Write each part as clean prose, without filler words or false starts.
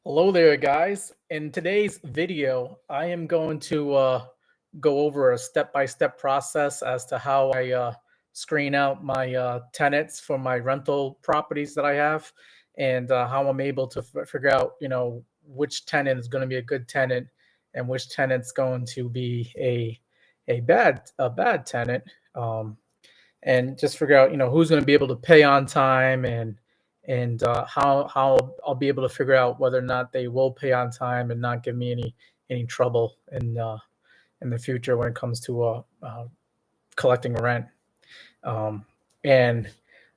Hello there, guys. In today's video, I am going to go over a step-by-step process as to how I screen out my tenants for my rental properties that I have, and how I'm able to figure out, which tenant is going to be a good tenant and which tenant's going to be a bad tenant. Um, and just figure out who's going to be able to pay on time and how I'll be able to figure out whether or not they will pay on time and not give me any trouble in the future when it comes to collecting rent. Um, and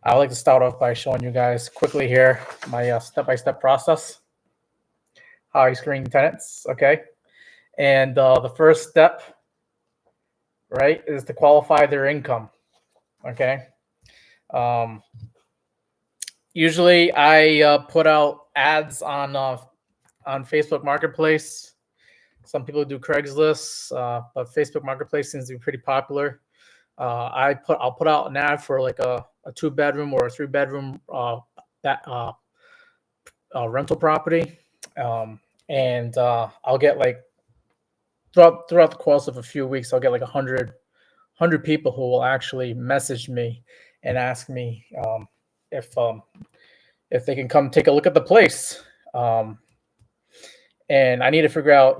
I like to start off by showing you guys quickly here my step-by-step process, how I screen tenants. Okay, and the first step, right, is to qualify their income. Okay. Um, Usually, I put out ads on Facebook Marketplace. Some people do Craigslist, but Facebook Marketplace seems to be pretty popular. I'll put out an ad for like a 2 bedroom or a 3 bedroom that rental property, and I'll get like throughout the course of a few weeks, I'll get like 100 people who will actually message me and ask me if if they can come take a look at the place. Um, and I need to figure out,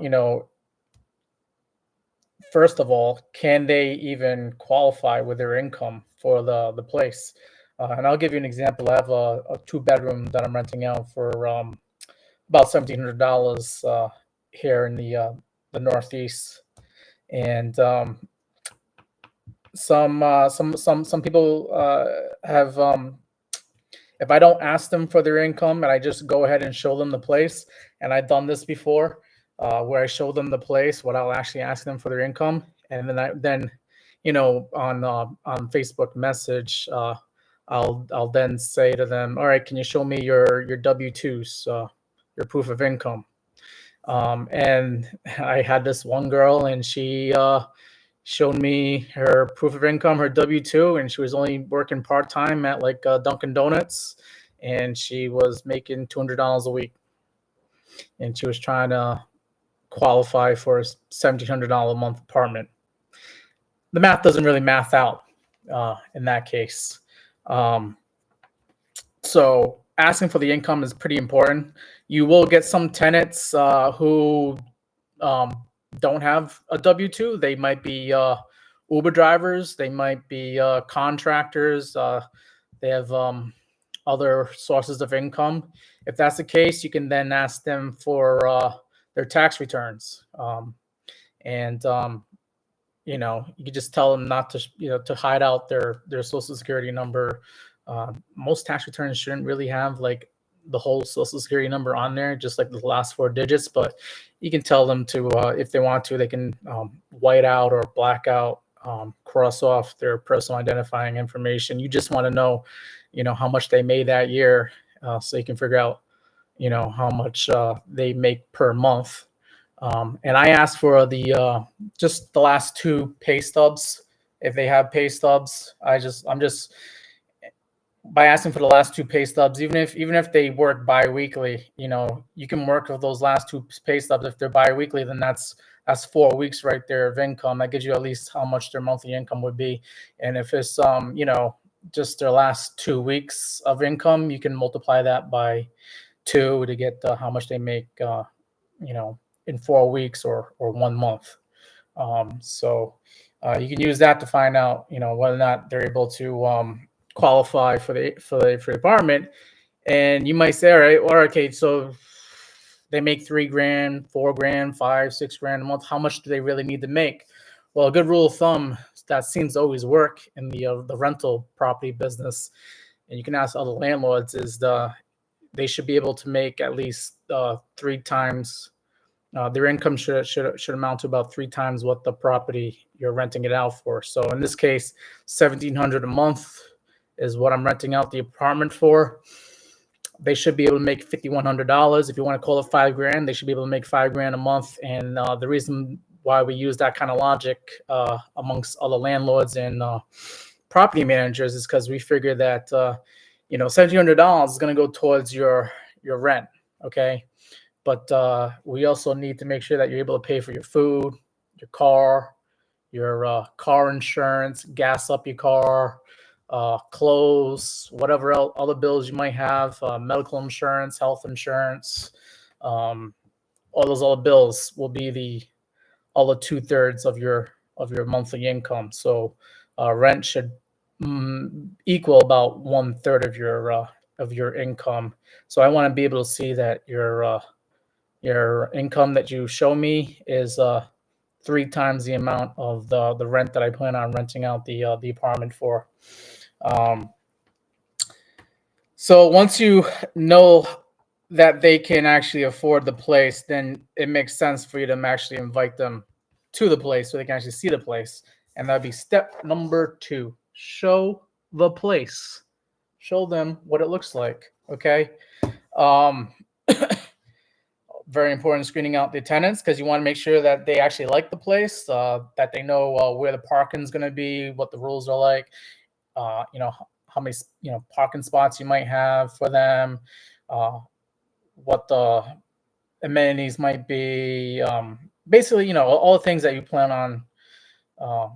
first of all, can they even qualify with their income for the place? And I'll give you an example. I have a 2 bedroom that I'm renting out for about $1,700 here in the Northeast, and some people have if I don't ask them for their income and I just go ahead and show them the place, and I've done this before, where I show them the place, what I'll actually ask them for their income, and then on Facebook message, I'll then say to them, all right, can you show me your W-2s, your proof of income? And I had this one girl, and she showed me her proof of income, her W-2, and she was only working part-time at like Dunkin' Donuts, and she was making $200 a week, and she was trying to qualify for a $1,700 a month apartment. The math doesn't really math out in that case. So asking for the income is pretty important. You will get some tenants who um, don't have a W-2. They might be Uber drivers. They might be contractors. They have other sources of income. If that's the case, you can then ask them for their tax returns. And you can just tell them not to, to hide out their social security number. Most tax returns shouldn't really have like the whole social security number on there, just like the last 4 digits, but you can tell them to, if they want to, they can white out or black out, cross off their personal identifying information. You just want to know, how much they made that year, so you can figure out, how much they make per month. And I asked for the just the last 2 pay stubs. If they have pay stubs, I'm just by asking for the last 2 pay stubs, even if they work biweekly, you can work with those last 2 pay stubs. If they're biweekly, then that's 4 weeks right there of income. That gives you at least how much their monthly income would be. And if it's just their last 2 weeks of income, you can multiply that by 2 to get how much they make, in 4 weeks or 1 month. So you can use that to find out, whether or not they're able to qualify for the apartment. And you might say, all right, well, okay, so they make 3 grand, 4 grand, 5, 6 grand a month. How much do they really need to make? Well, a good rule of thumb that seems to always work in the rental property business, and you can ask other landlords, is they should be able to make at least 3 times. Their income should amount to about 3 times what the property you're renting it out for. So in this case, $1,700 a month is what I'm renting out the apartment for. They should be able to make $5,100. If you want to call it 5 grand, they should be able to make 5 grand a month. And the reason why we use that kind of logic amongst other landlords and property managers is because we figure that $1,700 is going to go towards your rent. Okay. but we also need to make sure that you're able to pay for your food, your car insurance, gas up your car, clothes, whatever else, other bills you might have, medical insurance, health insurance, um, all those other bills will be the other 2/3 of your monthly income. So rent should equal about 1/3 of your income. So I want to be able to see that your income that you show me is 3 times the amount of the rent that I plan on renting out the apartment for. Um, so once you know that they can actually afford the place, then it makes sense for you to actually invite them to the place so they can actually see the place. And that'd be step number 2. Show the place. Show them what it looks like. Okay. Um, very important, screening out the tenants, because you want to make sure that they actually like the place, that they know where the parking is going to be, what the rules are like, you know, how many parking spots you might have for them, uh, what the amenities might be, basically, all the things that you plan on uh,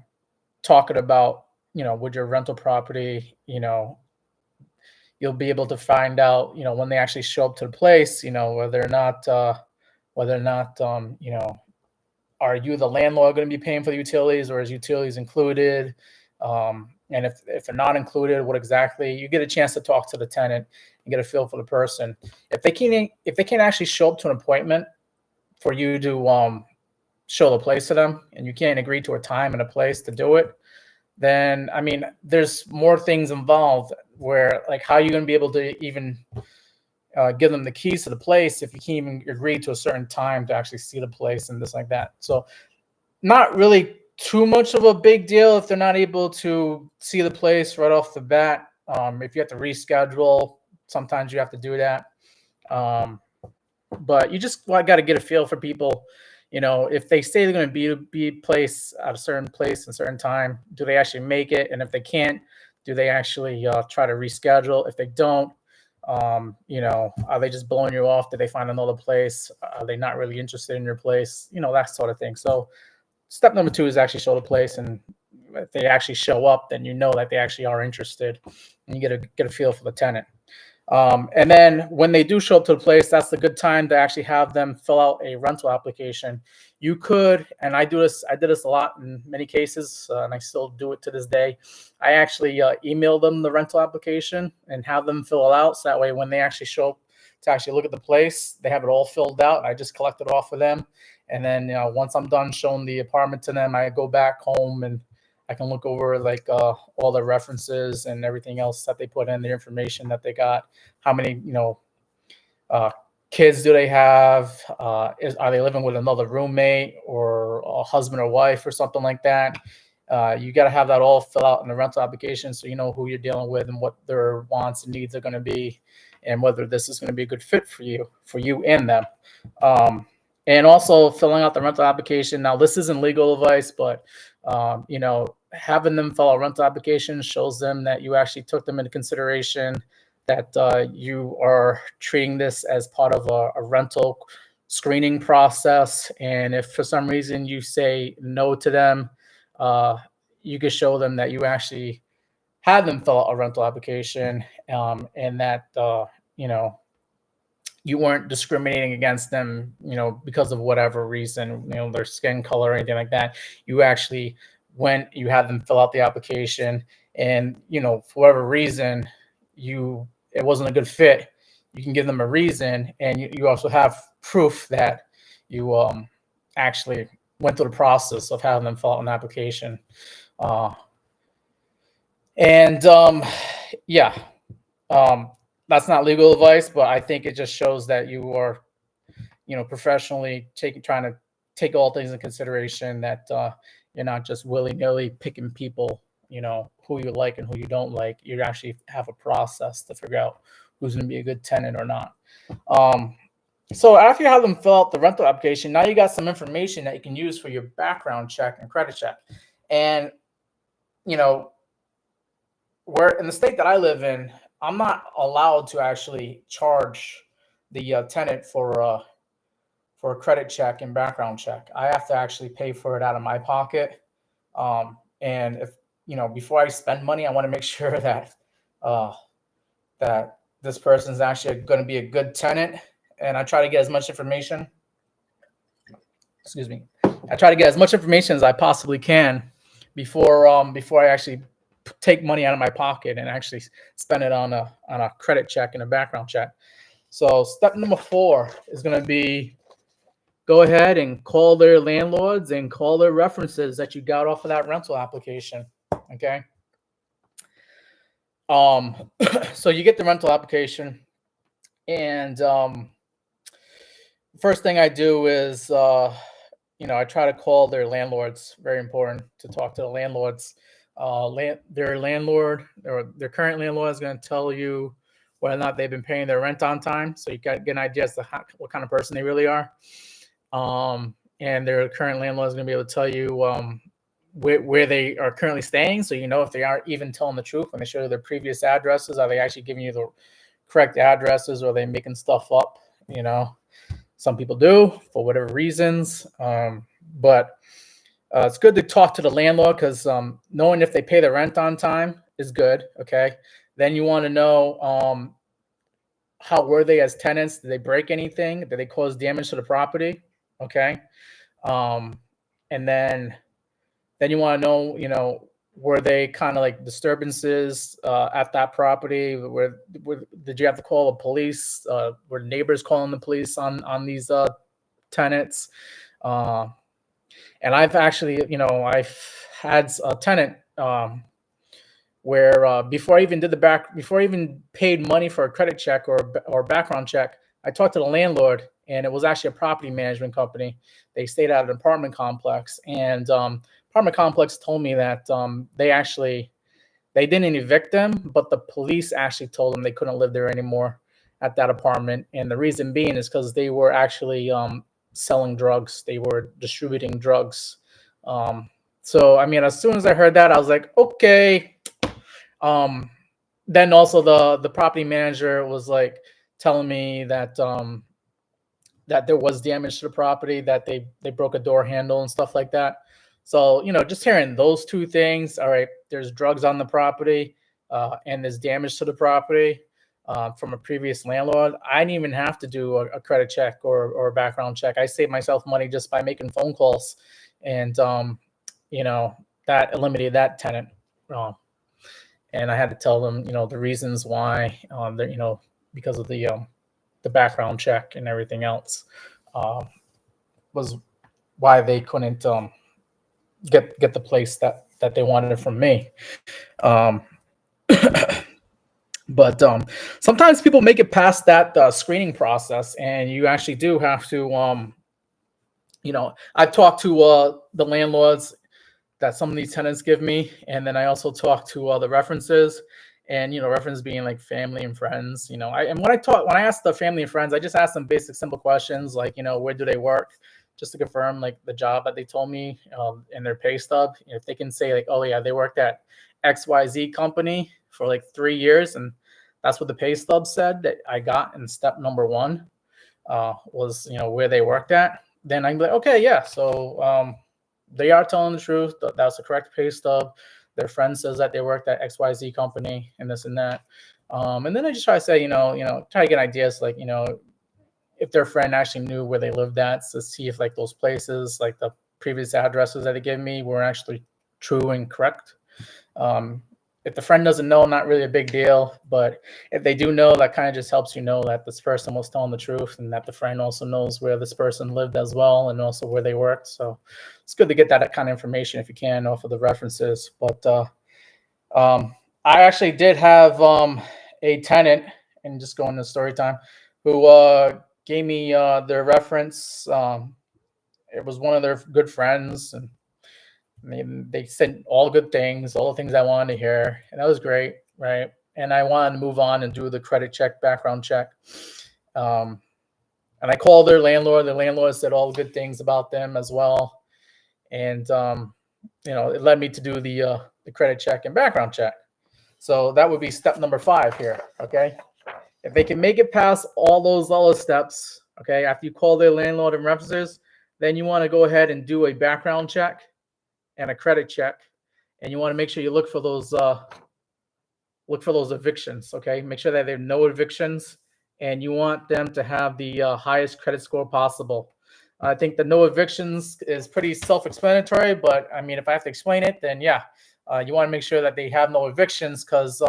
talking about, with your rental property. You'll be able to find out, when they actually show up to the place, whether or not, are you the landlord going to be paying for the utilities, or is utilities included? And if they're not included, what exactly? You get a chance to talk to the tenant and get a feel for the person. If they can't actually show up to an appointment for you to show the place to them, and you can't agree to a time and a place to do it, then I mean, there's more things involved. Where, like, how are you going to be able to even give them the keys to the place if you can't even agree to a certain time to actually see the place and this like that? So not really too much of a big deal if they're not able to see the place right off the bat. If you have to reschedule, sometimes you have to do that. Um, but you just got to get a feel for people. If they say they're going to be placed at a certain place and certain time, do they actually make it? And if they can't, do they actually try to reschedule? If they don't, are they just blowing you off? Did they find another place? Are they not really interested in your place? That sort of thing. So step number 2 is actually show the place, and if they actually show up, then you know that they actually are interested, and you get a feel for the tenant. And then when they do show up to the place, that's the good time to actually have them fill out a rental application. You could, and I did this a lot in many cases, and I still do it to this day. I actually email them the rental application and have them fill it out. So that way, when they actually show up to actually look at the place, they have it all filled out. I just collect it off for them. And then, once I'm done showing the apartment to them, I go back home and I can look over, like, all the references and everything else that they put in, the information that they got, how many, uh, kids do they have, are they living with another roommate or a husband or wife or something like that. You got to have that all fill out in the rental application, so you know who you're dealing with and what their wants and needs are going to be, and whether this is going to be a good fit for you and them. And also filling out the rental application. Now, this isn't legal advice, but having them fill out rental application shows them that you actually took them into consideration, that you are treating this as part of a rental screening process. And if for some reason you say no to them, you can show them that you actually had them fill out a rental application, and that you weren't discriminating against them, because of whatever reason, their skin color or anything like that. You actually you had them fill out the application, and, for whatever reason, it wasn't a good fit. You can give them a reason, and you also have proof that you actually went through the process of having them fill out an application. And yeah, that's not legal advice, but I think it just shows that you are, professionally trying to take all things in consideration, that you're not just willy-nilly picking people, who you like and who you don't like. You actually have a process to figure out who's going to be a good tenant or not. So after you have them fill out the rental application, now you got some information that you can use for your background check and credit check. And, where in the state that I live in, I'm not allowed to actually charge the tenant for for a credit check and background check. I have to actually pay for it out of my pocket. And if before I spend money, I want to make sure that uh, that this person is actually going to be a good tenant. And I try to get as much information. Excuse me. I try to get as much information as I possibly can before I actually take money out of my pocket and actually spend it on a credit check and a background check. So step number 4 is going to be go ahead and call their landlords and call their references that you got off of that rental application. Okay. So you get the rental application, and first thing I do is I try to call their landlords. Very important to talk to the landlords. Their landlord or their current landlord is going to tell you whether or not they've been paying their rent on time. So you got to get an idea as to what kind of person they really are. And their current landlord is going to be able to tell you where they are currently staying. So if they aren't even telling the truth when they show you their previous addresses. Are they actually giving you the correct addresses, or are they making stuff up? Some people do for whatever reasons. But it's good to talk to the landlord, because knowing if they pay the rent on time is good. Okay. Then you want to know how were they as tenants? Did they break anything? Did they cause damage to the property? Okay. And then you want to know, were they kind of like disturbances at that property? Did you have to call the police? Were neighbors calling the police on these tenants? And I've actually, I've had a tenant where before I even paid money for a credit check or background check, I talked to the landlord, and it was actually a property management company. They stayed at an apartment complex, and apartment complex told me that they didn't evict them, but the police actually told them they couldn't live there anymore at that apartment. And the reason being is because they were actually selling drugs. They were distributing drugs. So, as soon as I heard that, I was like, okay. Then also the property manager was like telling me that that there was damage to the property, that they broke a door handle and stuff like that. So, just hearing those two things, all right, there's drugs on the property and there's damage to the property from a previous landlord. I didn't even have to do a credit check or a background check. I saved myself money just by making phone calls, and that eliminated that tenant. And I had to tell them, the reasons why, because of the background check and everything else, was why they couldn't get the place that they wanted from me. But sometimes people make it past that screening process, and you actually do have to, I've talked to the landlords that some of these tenants give me, and then I also talk to the references, and reference being like family and friends. When I ask the family and friends, I just ask them basic, simple questions like, where do they work, just to confirm like the job that they told me in their pay stub. If they can say like, oh yeah, they worked at XYZ company for like 3 years, and that's what the pay stub said that I got in step number 1 was where they worked at, then I'm like, okay, yeah, so they are telling the truth. That's the correct pay stub. Their friend says that they worked at XYZ company and this and that. And then I just try to say, try to get ideas like, if their friend actually knew where they lived at, to see if like those places, like the previous addresses that they gave me, were actually true and correct. If the friend doesn't know, not really a big deal. But if they do know, that kind of just helps you know that this person was telling the truth, and that the friend also knows where this person lived as well, and also where they worked. So it's good to get that kind of information if you can off of the references. But I actually did have a tenant, and just going to story time, who gave me their reference. It was one of their good friends, and they said all good things, all the things I wanted to hear, and that was great, right? And I wanted to move on and do the credit check, background check. And I called their landlord. The landlord said all the good things about them as well, and it led me to do the credit check and background check. So that would be step number 5 here. Okay, if they can make it past all those steps, Okay, after you call their landlord and references, then you want to go ahead and do a background check and a credit check, and you want to make sure you look for those evictions. Okay, make sure that there are no evictions, and you want them to have the highest credit score possible. I think the no evictions is pretty self-explanatory, but I mean, if I have to explain it, then yeah, you want to make sure that they have no evictions, because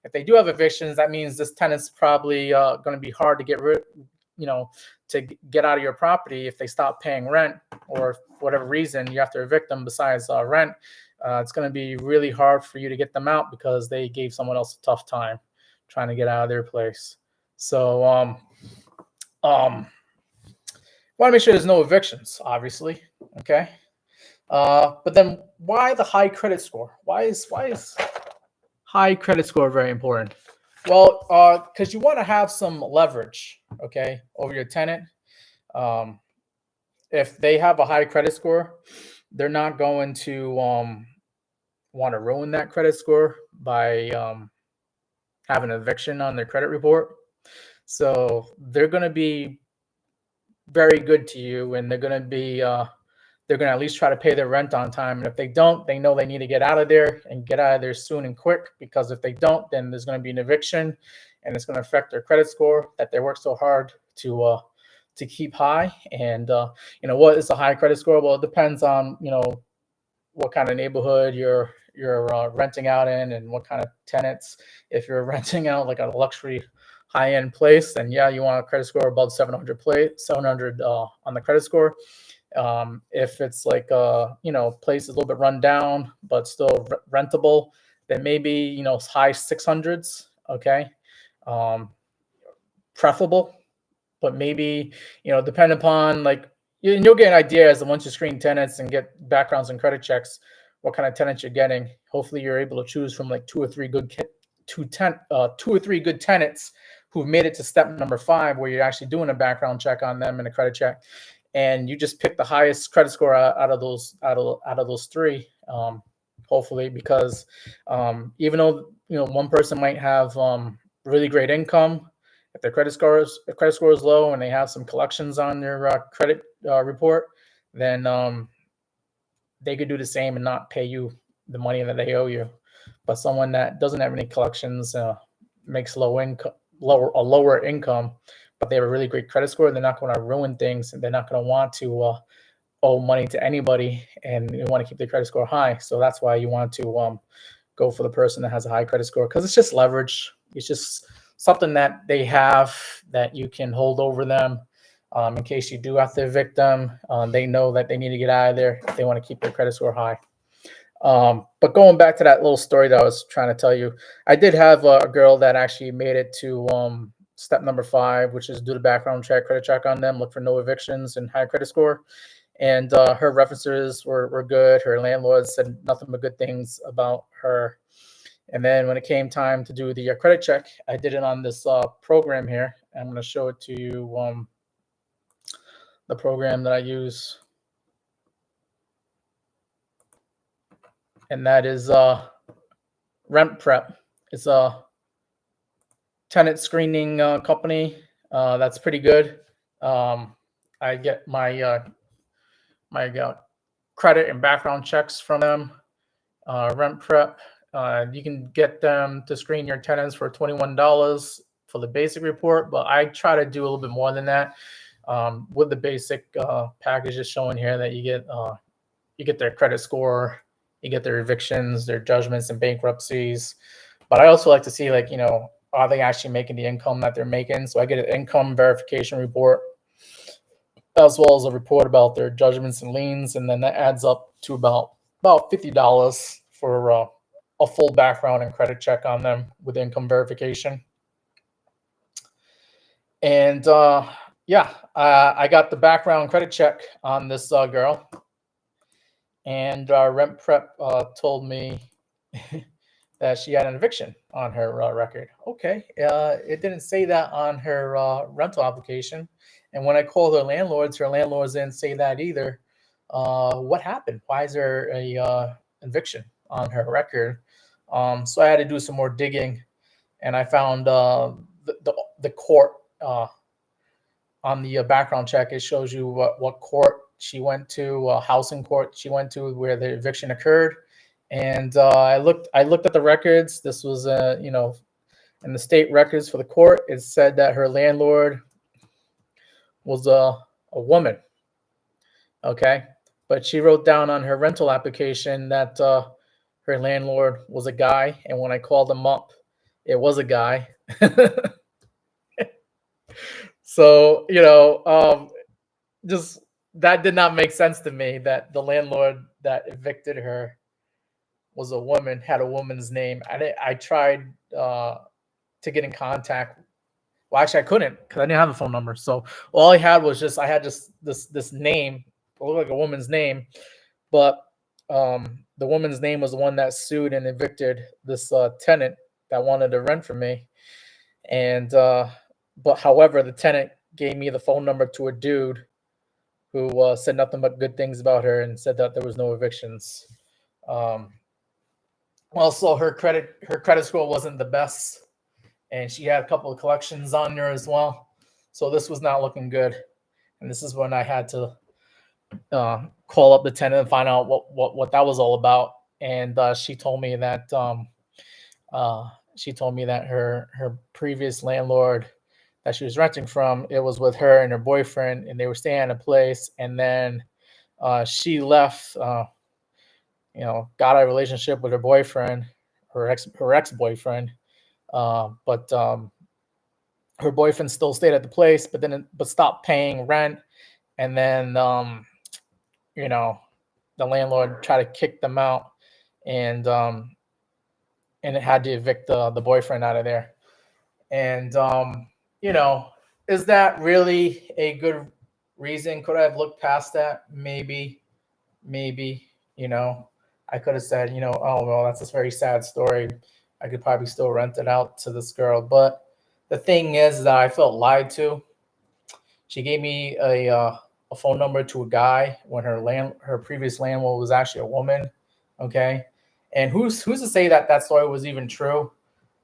if they do have evictions, that means this tenant's probably going to be hard to get rid, you know, to get out of your property if they stop paying rent, or for whatever reason you have to evict them besides rent. It's going to be really hard for you to get them out because they gave someone else a tough time trying to get out of their place. So want to make sure there's no evictions, obviously. Okay. But then why the high credit score? Why is high credit score very important? Well, because you want to have some leverage, okay, over your tenant. If they have a high credit score, they're not going to want to ruin that credit score by having an eviction on their credit report. So they're going to be very good to you, and they're going to at least try to pay their rent on time. And if they don't, they know they need to get out of there and get out of there soon and quick, because if they don't, then there's going to be an eviction, and it's going to affect their credit score that they work so hard to keep high. And what is a high credit score? Well, it depends on what kind of neighborhood you're renting out in, and what kind of tenants. If you're renting out like a luxury high-end place, then yeah, you want a credit score above 700 on the credit score. If it's like place is a little bit run down but still rentable, then maybe high 600s. Okay, preferable, but maybe depend upon like you'll get an idea as once you screen tenants and get backgrounds and credit checks, what kind of tenants you're getting. Hopefully, you're able to choose from like two or three good tenants who've made it to step number 5, where you're actually doing a background check on them and a credit check, and you just pick the highest credit score out of those three. Hopefully, because even though one person might have really great income, if their credit score is low and they have some collections on their credit report, then they could do the same and not pay you the money that they owe you. But someone that doesn't have any collections, makes a lower income, but they have a really great credit score, they're not going to ruin things, and they're not going to want to owe money to anybody, and you want to keep their credit score high. So that's why you want to go for the person that has a high credit score, because it's just leverage. It's just something that they have that you can hold over them in case you do have to evict them. They know that they need to get out of there if they want to keep their credit score high. But going back to that little story that I was trying to tell you, I did have a girl that actually made it to step number 5, which is do the background check, credit check on them, look for no evictions and high credit score. And her references were good. Her landlord said nothing but good things about her. And then when it came time to do the credit check, I did it on this program here. I'm going to show it to you, the program that I use. And that is Rent Prep. It's a tenant screening company that's pretty good. I get my credit and background checks from them. Rent Prep. You can get them to screen your tenants for $21 for the basic report, but I try to do a little bit more than that. With the basic package is showing here that you get their credit score, you get their evictions, their judgments and bankruptcies. But I also like to see, like, are they actually making the income that they're making? So I get an income verification report, as well as a report about their judgments and liens, and then that adds up to about $50 for a full background and credit check on them with income verification. And I got the background credit check on this girl, and Rent Prep told me that she had an eviction on her record. Okay, it didn't say that on her rental application. And when I called her landlords didn't say that either. What happened? Why is there a eviction on her record? So I had to do some more digging, and I found the court on the background check, it shows you what court she went to, housing court she went to where the eviction occurred. And I looked at the records. This was in the state records for the court. It said that her landlord was a woman. Okay, but she wrote down on her rental application that her landlord was a guy, and when I called him up, it was a guy. So just that did not make sense to me that the landlord that evicted her was a woman, had a woman's name. I tried to get in contact. Well, actually, I couldn't because I didn't have a phone number. So all I had just this name, it looked like a woman's name, but the woman's name was the one that sued and evicted this tenant that wanted to rent from me. And but however, the tenant gave me the phone number to a dude who said nothing but good things about her and said that there was no evictions. Also, her credit score wasn't the best, and she had a couple of collections on her as well. So this was not looking good. And this is when I had to call up the tenant and find out what that was all about. And she told me that her previous landlord that she was renting from, it was with her and her boyfriend, and they were staying in a place. And then she left, got a relationship with her boyfriend, her ex-boyfriend. But her boyfriend still stayed at the place, but stopped paying rent. And then the landlord tried to kick them out, and it had to evict the boyfriend out of there. And is that really a good reason? Could I have looked past that? Maybe. I could have said, oh well, that's a very sad story. I could probably still rent it out to this girl. But the thing is that I felt lied to. She gave me a phone number to a guy when her previous landlord was actually a woman. Okay, and who's to say that that story was even true?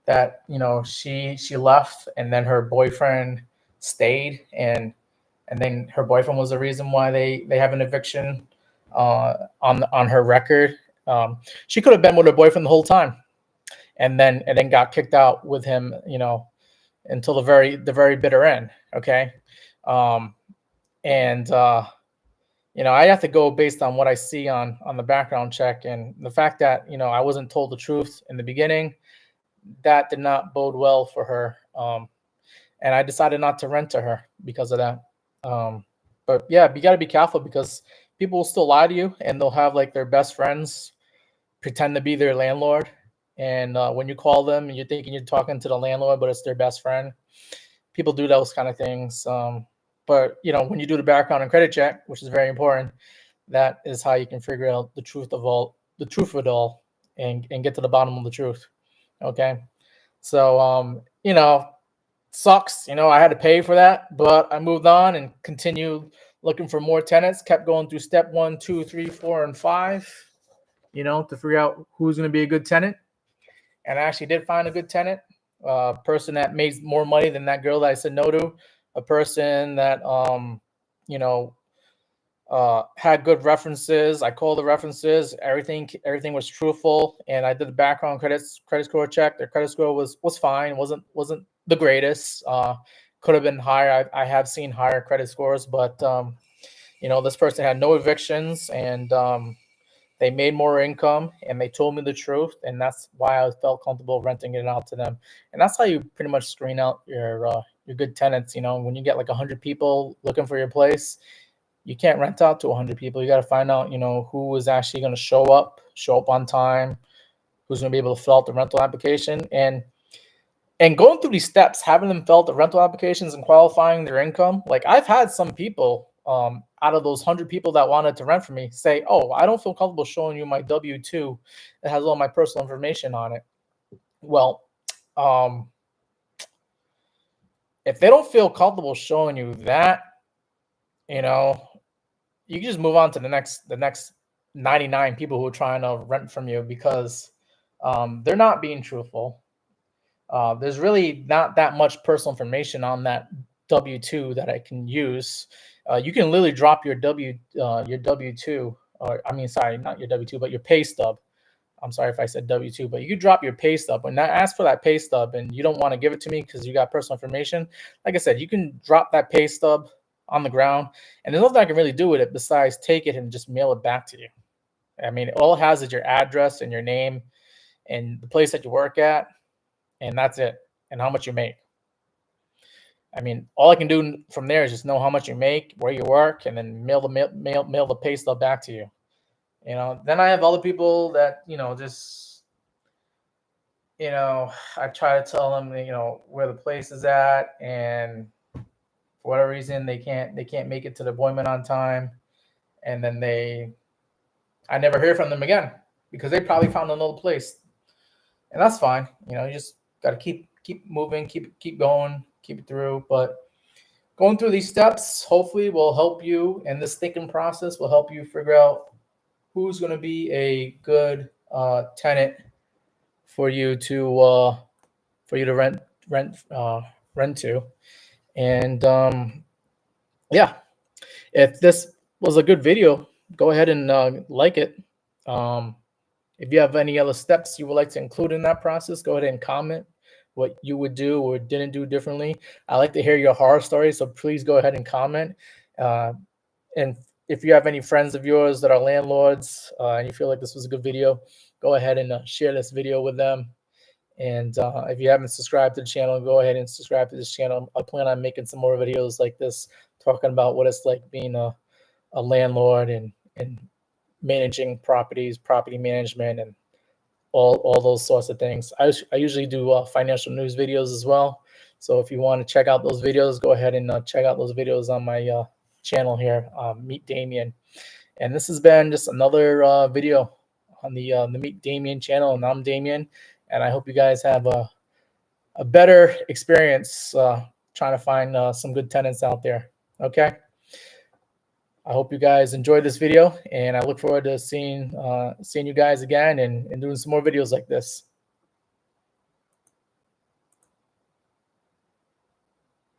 That she left and then her boyfriend stayed, and then her boyfriend was the reason why they have an eviction on her record. She could have been with her boyfriend the whole time, and then got kicked out with him, until the very bitter end. Okay, and I have to go based on what I see on the background check, and the fact that I wasn't told the truth in the beginning, that did not bode well for her. And I decided not to rent to her because of that. But yeah, you got to be careful because people will still lie to you, and they'll have like their best friends pretend to be their landlord. And when you call them and you're thinking you're talking to the landlord, but it's their best friend, people do those kind of things. But when you do the background and credit check, which is very important, that is how you can figure out the truth of it all, and get to the bottom of the truth. Okay, so sucks. I had to pay for that, but I moved on and continued looking for more tenants. Kept going through step 1, 2, 3, 4, and 5. To figure out who's going to be a good tenant. And I actually did find a good tenant, a person that made more money than that girl that I said no to, a person that had good references. I called the references. Everything was truthful, and I did the background credit score check. Their credit score was fine. wasn't the greatest. Could have been higher. I have seen higher credit scores, but this person had no evictions, and they made more income, and they told me the truth, and that's why I felt comfortable renting it out to them. And that's how you pretty much screen out your good tenants. When you get like 100 people looking for your place, you can't rent out to 100 people. You got to find out, who is actually going to show up on time, who's going to be able to fill out the rental application, and going through these steps, having them fill out the rental applications and qualifying their income. Like I've had some people out of those 100 people that wanted to rent from me say, "Oh, I don't feel comfortable showing you my W-2 that has all my personal information on it." Well, if they don't feel comfortable showing you that, you can just move on to the next 99 people who are trying to rent from you, because they're not being truthful. There's really not that much personal information on that W-2 that I can use. You can literally drop your W-2, or I mean, sorry, not your W-2, but your pay stub. I'm sorry if I said W-2, but you could drop your pay stub. When I ask for that pay stub and you don't want to give it to me because you got personal information, like I said, you can drop that pay stub on the ground, and there's nothing I can really do with it besides take it and just mail it back to you. I mean, all it has is your address and your name and the place that you work at, and that's it, and how much you make. I mean, all I can do from there is just know how much you make, where you work, and then mail the pay stub back to you. You know, then I have other people that, just, I try to tell them, where the place is at, and for whatever reason they can't make it to the appointment on time, and then I never hear from them again because they probably found another place, and that's fine. You just got to keep moving, keep going, keep it through. But going through these steps hopefully will help you, and this thinking process will help you figure out who's going to be a good tenant for you to rent to. And yeah, if this was a good video, go ahead and like it. If you have any other steps you would like to include in that process, go ahead and comment what you would do or didn't do differently. I like to hear your horror stories, so please go ahead and comment. And if you have any friends of yours that are landlords and you feel like this was a good video, go ahead and share this video with them. And if you haven't subscribed to the channel, go ahead and subscribe to this channel. I plan on making some more videos like this, talking about what it's like being a landlord and managing properties, property management, and all those sorts of things. I usually do financial news videos as well. So if you want to check out those videos, go ahead and check out those videos on my channel here, Meet Damian. And this has been just another video on the Meet Damian channel, and I'm Damian. And I hope you guys have a better experience trying to find some good tenants out there. Okay. I hope you guys enjoyed this video, and I look forward to seeing you guys again and doing some more videos like this.